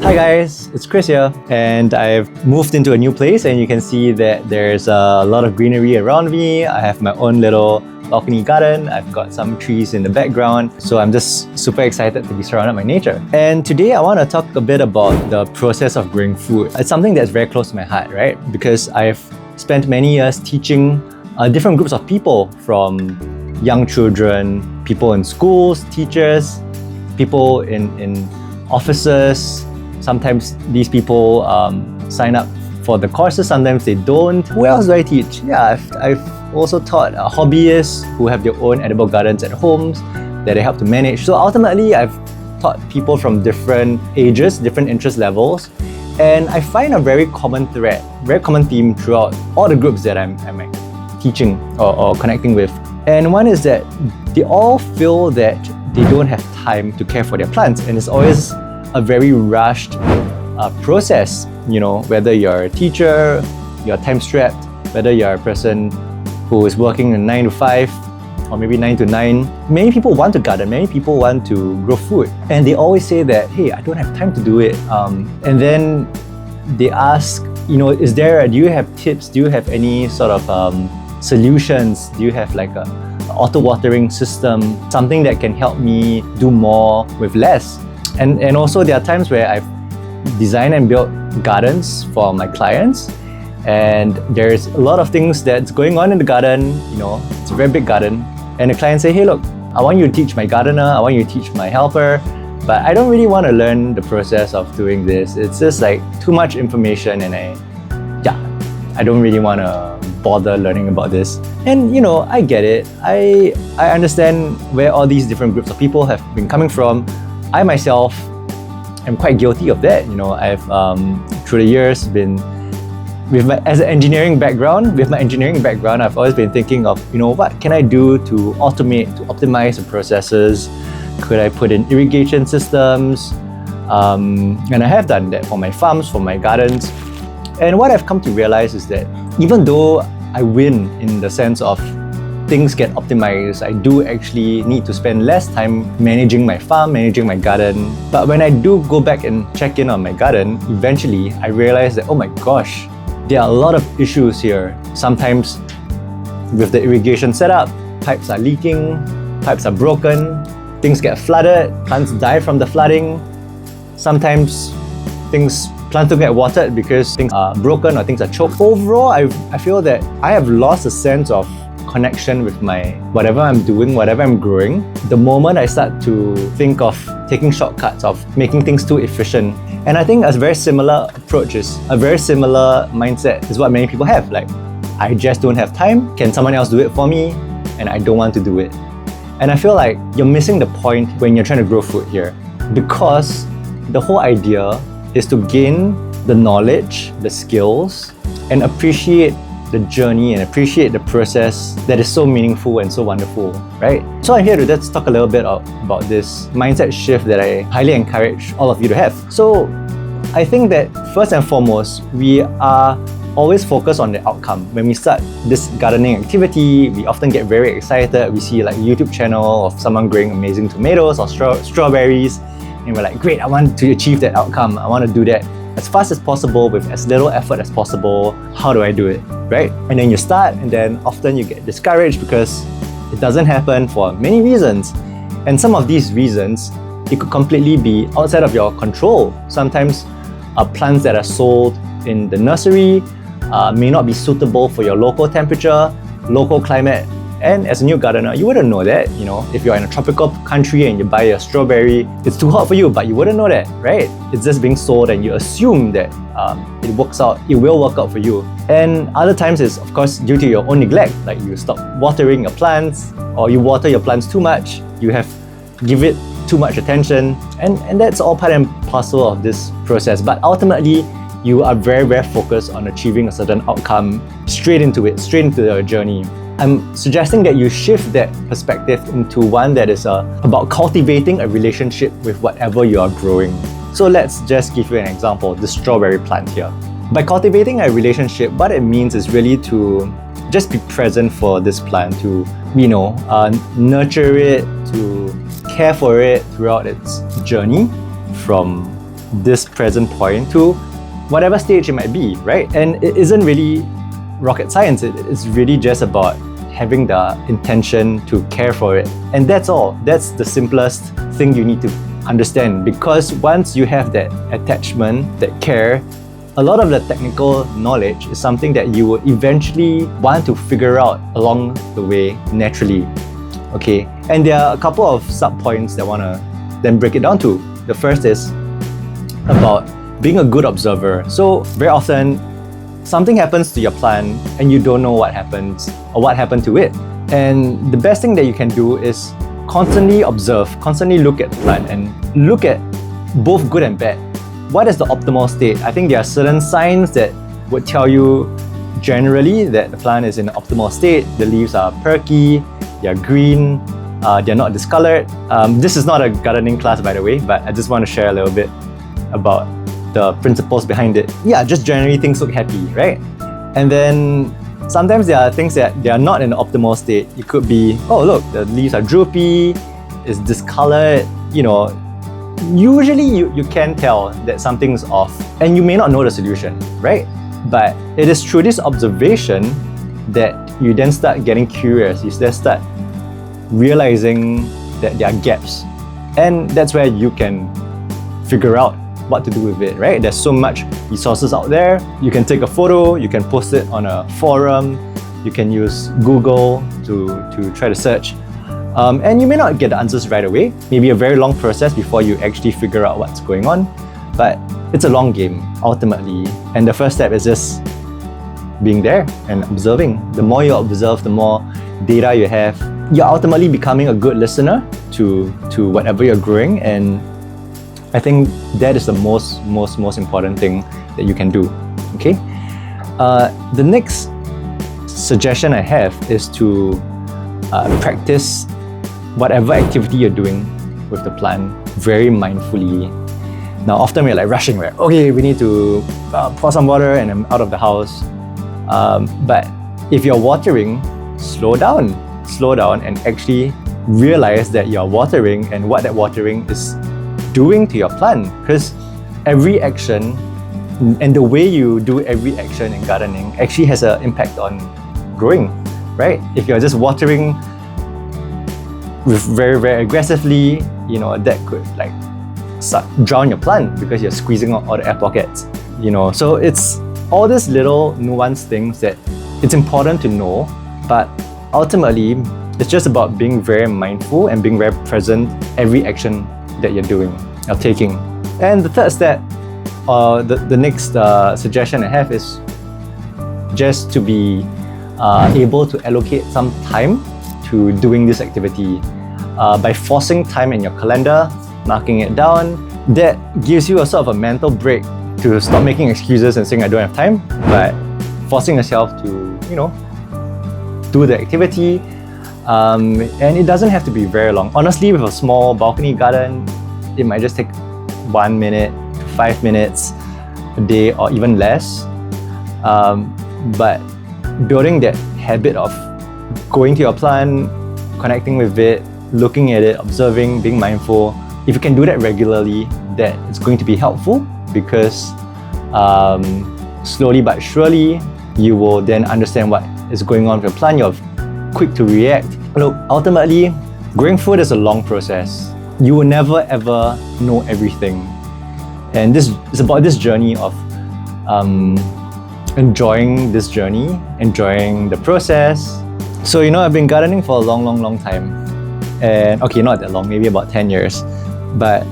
Hi guys, it's Chris here, and I've moved into a new place, and you can see that there's a lot of greenery around me. I have my own little balcony garden. I've got some trees in the background, so I'm just super excited to be surrounded by nature. And today I want to talk a bit about the process of growing food. It's something that's very close to my heart, right? Because I've spent many years teaching different groups of people, from young children, people in schools, teachers, people in offices. Sometimes these people sign up for the courses, sometimes they don't. Who else do I teach? Yeah, I've also taught hobbyists who have their own edible gardens at homes that I help to manage. So ultimately, I've taught people from different ages, different interest levels, and I find a very common thread, very common theme throughout all the groups that I'm teaching or connecting with. And one is that they all feel that they don't have time to care for their plants, and it's always a very rushed process. You know, whether you're a teacher, you're time strapped, whether you're a person who is working in 9 to 5 or maybe 9 to 9. Many people want to garden, many people want to grow food, and they always say that, hey, I don't have time to do it. And then they ask, you know, do you have tips? Do you have any sort of solutions? Do you have like a auto watering system, something that can help me do more with less? And also there are times where I've designed and built gardens for my clients, and there's a lot of things that's going on in the garden. You know, it's a very big garden, and the client say, hey, look, I want you to teach my gardener, I want you to teach my helper, but I don't really want to learn the process of doing this. It's just like too much information, and I don't really want to bother learning about this. And you know, I get it. I understand where all these different groups of people have been coming from. I myself am quite guilty of that. You know, I've through the years been with my engineering background, I've always been thinking of, you know, what can I do to automate, to optimize the processes? Could I put in irrigation systems? And I have done that for my farms, for my gardens. And what I've come to realize is that even though I win in the sense of things get optimized, I do actually need to spend less time managing my farm, managing my garden. But when I do go back and check in on my garden, eventually I realize that, oh my gosh, there are a lot of issues here. Sometimes with the irrigation setup, pipes are leaking, pipes are broken, things get flooded, plants die from the flooding. Sometimes plants don't get watered because things are broken or things are choked. Overall, I feel that I have lost a sense of connection with my whatever I'm doing, whatever I'm growing. The moment I start to think of taking shortcuts, of making things too efficient. And I think a very similar approach a very similar mindset is what many people have. Like, I just don't have time. Can someone else do it for me? And I don't want to do it. And I feel like you're missing the point when you're trying to grow food here, because the whole idea is to gain the knowledge, the skills, and appreciate the journey and appreciate the process that is so meaningful and so wonderful, right? So I'm here to just talk a little bit about this mindset shift that I highly encourage all of you to have. So I think that first and foremost, we are always focused on the outcome. When we start this gardening activity, we often get very excited. We see like a YouTube channel of someone growing amazing tomatoes or strawberries, and we're like, great, I want to achieve that outcome. I want to do that as fast as possible with as little effort as possible. How do I do it, right? And then you start, and then often you get discouraged because it doesn't happen for many reasons. And some of these reasons, it could completely be outside of your control. Sometimes plants that are sold in the nursery may not be suitable for your local temperature, local climate. And as a new gardener, you wouldn't know that. You know, if you're in a tropical country and you buy a strawberry, it's too hot for you, but you wouldn't know that, right? It's just being sold, and you assume that it will work out for you. And other times it's, of course, due to your own neglect. Like, you stop watering your plants, or you water your plants too much, you have give it too much attention, and that's all part and parcel of this process. But ultimately, you are very, very focused on achieving a certain outcome, straight into the journey. I'm suggesting that you shift that perspective into one that is about cultivating a relationship with whatever you are growing. So let's just give you an example, the strawberry plant here. By cultivating a relationship, what it means is really to just be present for this plant, to, you know, nurture it, to care for it throughout its journey from this present point to whatever stage it might be, right? And it isn't really rocket science. It's really just about having the intention to care for it. And that's all. That's the simplest thing you need to understand, because once you have that attachment, that care, a lot of the technical knowledge is something that you will eventually want to figure out along the way naturally. Okay, and there are a couple of sub-points that I want to then break it down to. The first is about being a good observer. So very often, something happens to your plant and you don't know what happens or what happened to it. And the best thing that you can do is constantly observe, constantly look at the plant and look at both good and bad. What is the optimal state? I think there are certain signs that would tell you generally that the plant is in an optimal state. The leaves are perky, they're green, they're not discolored. This is not a gardening class, by the way, but I just want to share a little bit about the principles behind it. Yeah, just generally things look happy, right? And then sometimes there are things that they are not in an optimal state. It could be, oh look, the leaves are droopy, it's discolored, Usually you can tell that something's off and you may not know the solution, right? But it is through this observation that you then start getting curious, you then start realizing that there are gaps. And that's where you can figure out what to do with it, right? There's so much resources out there. You can take a photo, you can post it on a forum, you can use Google to try to search. And you may not get the answers right away. Maybe a very long process before you actually figure out what's going on. But it's a long game, ultimately. And the first step is just being there and observing. The more you observe, the more data you have, you're ultimately becoming a good listener to whatever you're growing. And I think that is the most important thing that you can do. Okay? The next suggestion I have is to practice whatever activity you're doing with the plant very mindfully. Now, often we're like rushing, right? Okay, we need to pour some water and I'm out of the house. But if you're watering, slow down and actually realize that you're watering and what that watering is doing to your plant. Because every action and the way you do every action in gardening actually has an impact on growing, right? If you're just watering with very aggressively, that could drown your plant because you're squeezing out all the air pockets. So it's all these little nuanced things that it's important to know, but ultimately it's just about being very mindful and being very present every action that you're doing or taking. And the third step, the next suggestion I have is just to be able to allocate some time to doing this activity. By forcing time in your calendar, marking it down, that gives you a sort of a mental break to stop making excuses and saying I don't have time, but forcing yourself to, do the activity. And it doesn't have to be very long. Honestly, with a small balcony garden, it might just take 1 minute to 5 minutes a day or even less. But building that habit of going to your plant, connecting with it, looking at it, observing, being mindful, if you can do that regularly, that it's going to be helpful because slowly but surely, you will then understand what is going on with your plant. You're quick to react. Look, ultimately, growing food is a long process. You will never ever know everything. And this is about this journey of enjoying this journey, enjoying the process. So, I've been gardening for a long time. And okay, not that long, maybe about 10 years. But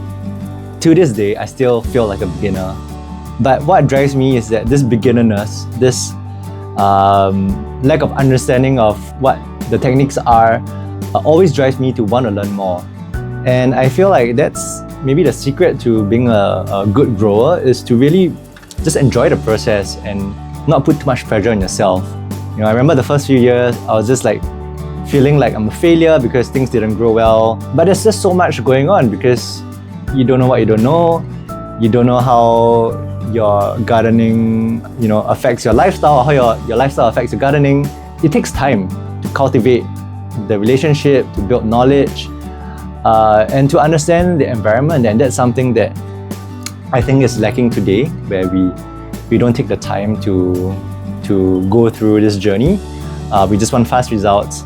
to this day, I still feel like a beginner. But what drives me is that this beginnerness, this lack of understanding of what the techniques are, always drives me to want to learn more. And I feel like that's maybe the secret to being a good grower is to really just enjoy the process and not put too much pressure on yourself. I remember the first few years, I was just feeling like I'm a failure because things didn't grow well. But there's just so much going on because you don't know what you don't know. You don't know how your gardening, affects your lifestyle, or how your lifestyle affects your gardening. It takes time to cultivate the relationship, to build knowledge, and to understand the environment. And that's something that I think is lacking today, where we don't take the time to go through this journey. We just want fast results.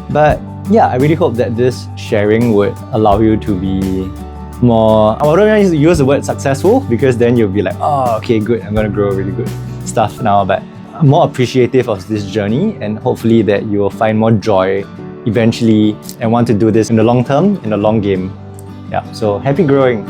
But yeah, I really hope that this sharing would allow you to be more, I don't want to use the word successful, because then you'll be like, oh, okay, good, I'm gonna grow really good stuff now, but more appreciative of this journey, and hopefully that you will find more joy eventually and want to do this in the long term, in the long game. Yeah, so happy growing.